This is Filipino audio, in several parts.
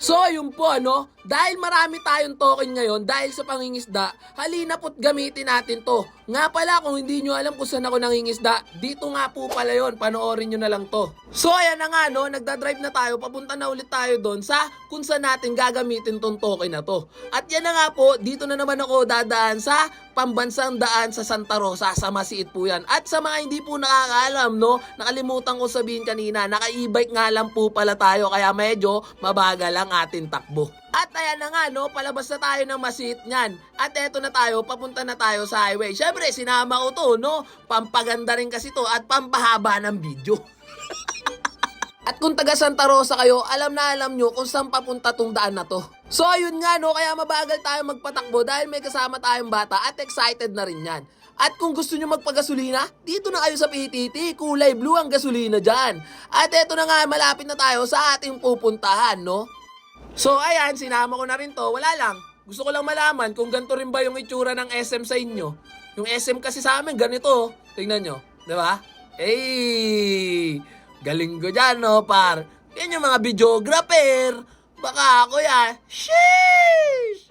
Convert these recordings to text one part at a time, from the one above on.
So ayun po dahil marami tayong token ngayon dahil sa pangingisda, halina po't gamitin natin to. Nga pala kung hindi nyo alam kung saan ako nangingisda, dito nga po pala yun, panoorin nyo na lang to. So ayan na nga nagdadrive na tayo, papunta na ulit tayo doon sa kung saan natin gagamitin tong token na to. At yan na nga po, dito na naman ako dadaan sa pambansang daan sa Santa Rosa, sa Masiit po yan. At sa mga hindi po nakakaalam nakalimutan ko sabihin kanina, naka-e-bike nga lang po pala tayo kaya medyo mabagal ang ating takbo. At ayan na nga palabas na tayo ng Masiit niyan. At eto na tayo, papunta na tayo sa highway. Syempre sinama ko to pampaganda rin kasi to at pampahaba ng video. At kung taga Santa Rosa kayo, alam na alam nyo kung saan papunta tong daan na to. So ayun nga kaya mabagal tayo magpatakbo dahil may kasama tayong bata at excited na rin yan. At kung gusto nyo magpagasolina, dito na kayo sa PTT, kulay blue ang gasolina dyan. At eto na nga, malapit na tayo sa ating pupuntahan, So ayan, sinama ko na rin to, wala lang. Gusto ko lang malaman kung ganito rin ba yung itsura ng SM sa inyo. Yung SM kasi sa amin, ganito. Tingnan nyo, di ba? Hey! Galing ko dyan, par. Yan yung mga videographer. Baka ako yan. Sheesh!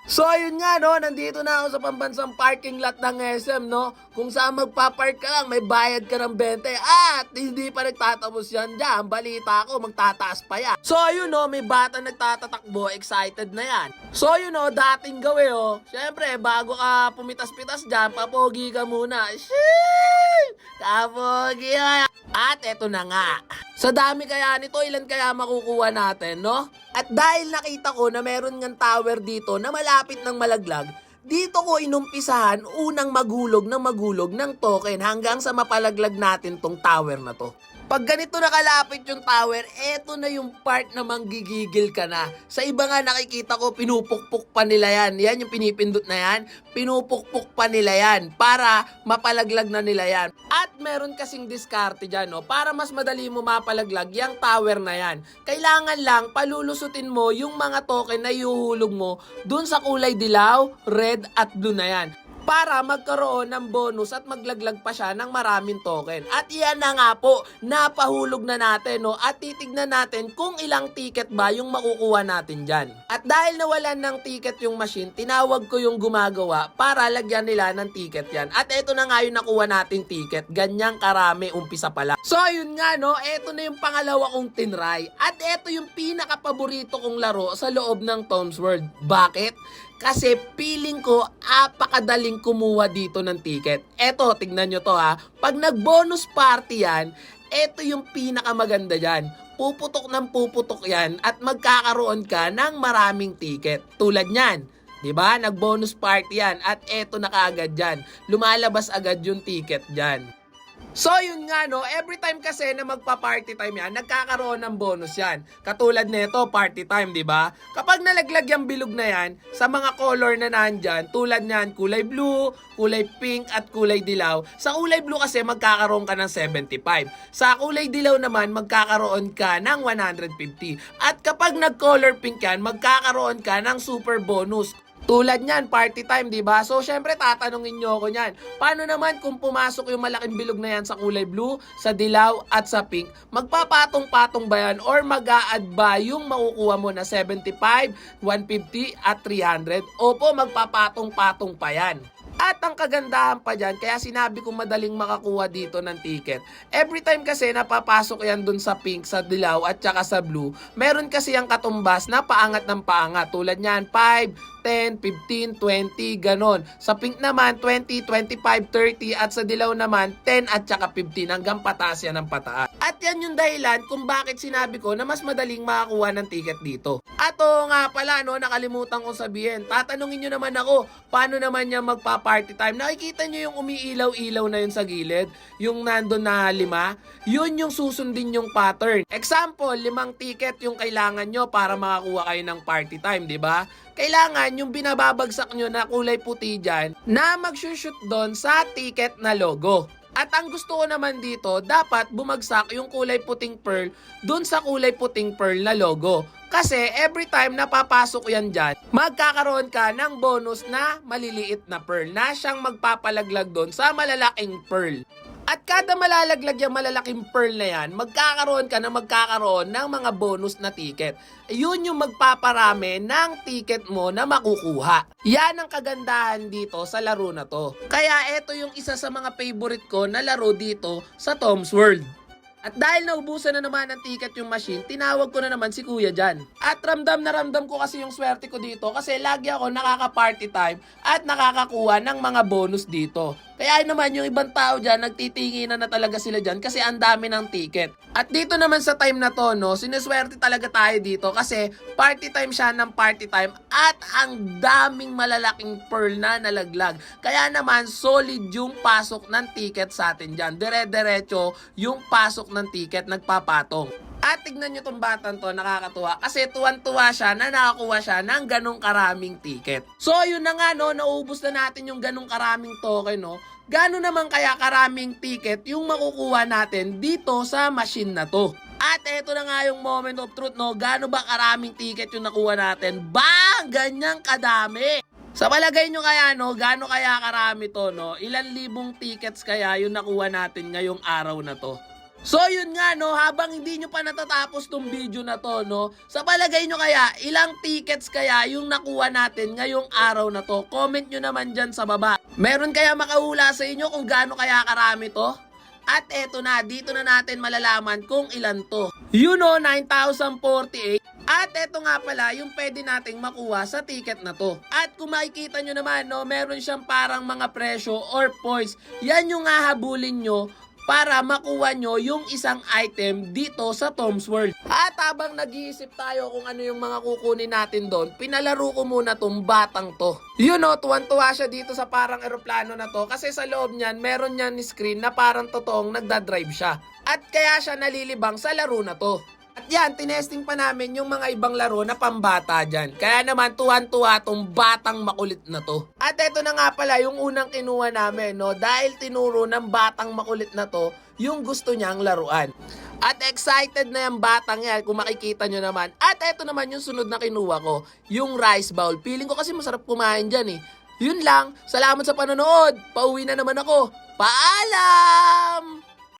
So, ayun nga, nandito na ako sa pambansang parking lot ng SM, Kung saan magpapark ka lang, may bayad ka ng 20. At hindi pa nagtatapos yan dyan. Balita ko, magtataas pa yan. So, ayun, may bata nagtatatakbo, excited na yan. So, ayun, dating gawi, Siyempre, bago ka pumitas-pitas dyan, papogi ka muna. Sheesh! Kapogi ka. At eto na nga. Sa dami kaya nito, ilan kaya makukuha natin, At dahil nakita ko na meron ngang tower dito na malapit ng malaglag, dito ko inumpisahan unang magulog ng token hanggang sa mapalaglag natin tong tower na to. Pag ganito nakalapit yung tower, eto na yung part na manggigigil ka na. Sa iba nga nakikita ko, pinupukpuk pa nila yan. Yan yung pinipindot na yan, pinupukpuk pa nila yan para mapalaglag na nila yan. At meron kasing diskarte dyan, para mas madali mo mapalaglag yung tower na yan. Kailangan lang palulusutin mo yung mga token na ihuhulog mo dun sa kulay dilaw, red at blue na yan, para magkaroon ng bonus at maglaglag pa siya ng maraming token. At iyan na nga po, napahulog na natin, at titignan natin kung ilang ticket ba yung makukuha natin dyan. At dahil nawalan ng ticket yung machine, tinawag ko yung gumagawa para lagyan nila ng ticket yan. At eto na nga yung nakuha nating ticket, ganyang karami umpisa pala. So yun nga eto na yung pangalawa kong tinry. At eto yung pinaka-paborito kong laro sa loob ng Tom's World. Bakit? Kasi feeling ko apakadaling kumuha dito ng ticket. Eto, tignan nyo to Pag nag-bonus party yan, eto yung pinakamaganda dyan. Puputok ng puputok yan at magkakaroon ka ng maraming ticket. Tulad nyan. Diba? Nag-bonus party yan at eto na kaagad dyan. Lumalabas agad yung ticket dyan. So yun nga every time kasi na magpa-party time yan, nagkakaroon ng bonus yan. Katulad nito, party time, di ba? Kapag nalaglag yung bilog na yan, sa mga color na nandyan, tulad niyan, kulay blue, kulay pink, at kulay dilaw. Sa kulay blue kasi magkakaroon ka ng 75. Sa kulay dilaw naman, magkakaroon ka ng 150. At kapag nag-color pink yan, magkakaroon ka ng super bonus. Tulad niyan, party time, di ba? So, syempre, tatanungin nyo ako niyan. Paano naman kung pumasok yung malaking bilog na yan sa kulay blue, sa dilaw, at sa pink? Magpapatong-patong ba yan? Or mag-a-add ba yung makukuha mo na 75, 150, at 300? Opo, magpapatong-patong pa yan. At ang kagandahan pa dyan, kaya sinabi kong madaling makakuha dito ng ticket. Every time kasi napapasok yan dun sa pink, sa dilaw at saka sa blue, meron kasi yung katumbas na paangat ng paangat. Tulad nyan, 5, 10, 15, 20, ganon. Sa pink naman, 20, 25, 30 at sa dilaw naman, 10 at saka 15 hanggang pataas yan ng pataas. At yan yung dahilan kung bakit sinabi ko na mas madaling makakuha ng ticket dito. At nga pala, nakalimutan kong sabihin. Tatanungin nyo naman ako, paano naman niya magpa-party time? Nakikita nyo yung umiilaw-ilaw na yun sa gilid? Yung nandun na 5? Yun yung susundin yung pattern. Example, 5 ticket yung kailangan nyo para makakuha kayo ng party time, di ba? Kailangan yung binababagsak nyo na kulay puti dyan na mag-shoot doon sa ticket na logo. At ang gusto ko naman dito, dapat bumagsak yung kulay puting pearl dun sa kulay puting pearl na logo. Kasi every time na papasok yan dyan, magkakaroon ka ng bonus na maliliit na pearl na siyang magpapalaglag dun sa malalaking pearl. At kada malalaglag yung malalaking pearl na yan, magkakaroon ng mga bonus na ticket. Yun yung magpaparami ng ticket mo na makukuha. Yan ang kagandahan dito sa laro na to. Kaya ito yung isa sa mga favorite ko na laro dito sa Tom's World. At dahil naubusan na naman ng ticket yung machine, tinawag ko na naman si Kuya dyan. At ramdam na ramdam ko kasi yung swerte ko dito kasi lagi ako nakaka-party time at nakakakuha ng mga bonus dito. Kaya naman yung ibang tao dyan, nagtitinginan na talaga sila dyan kasi ang dami ng ticket. At dito naman sa time na to, no, sineswerte talaga tayo dito kasi party time siya ng party time at ang daming malalaking pearl na nalaglag. Kaya naman, solid yung pasok ng ticket sa atin dyan. Dire-diretso yung pasok ng ticket, nagpapatong. At tignan nyo tong batang to, nakakatuwa. Kasi tuwan-tuwa siya na nakakuha siya ng ganong karaming ticket. So yun na nga no, naubos na natin yung ganong karaming token no. Gano'n naman kaya karaming ticket yung makukuha natin dito sa machine na to. At eto na nga yung moment of truth no, gaano ba karaming ticket yung nakuha natin? Bang! Ganyang kadami! Sa palagay nyo kaya no, gaano kaya karami to no? Ilan libong tickets kaya yung nakuha natin ngayong araw na to? So yun nga no, habang hindi nyo pa natatapos tong video na to no, sa palagay nyo kaya, ilang tickets kaya yung nakuha natin ngayong araw na to? Comment nyo naman dyan sa baba. Meron kaya makahula sa inyo kung gaano kaya karami to? At eto na, dito na natin malalaman kung ilan to. You know, 9,048. At eto nga pala yung pwede nating makuha sa ticket na to. At kung makikita nyo naman no, meron siyang parang mga presyo or points. Yan yung hahabulin nyo para makuha nyo yung isang item dito sa Tom's World. At habang nag-iisip tayo kung ano yung mga kukunin natin doon, pinalaro ko muna tong batang to. You know, tuwan-tuwa siya dito sa parang eroplano na to kasi sa loob niyan, meron niyan screen na parang totoong nagdadrive siya. At kaya siya nalilibang sa laro na to. At yan, tinesting pa namin yung mga ibang laro na pambata dyan. Kaya naman, tuwan-tuwa tong batang makulit na to. At eto na nga pala yung unang kinuha namin, no? Dahil tinuro ng batang makulit na to, yung gusto niyang laruan. At excited na yung batang yan, kung makikita nyo naman. At eto naman yung sunod na kinuha ko, yung rice bowl. Feeling ko kasi masarap kumain dyan eh. Yun lang, salamat sa panonood. Pauwi na naman ako. Paalam!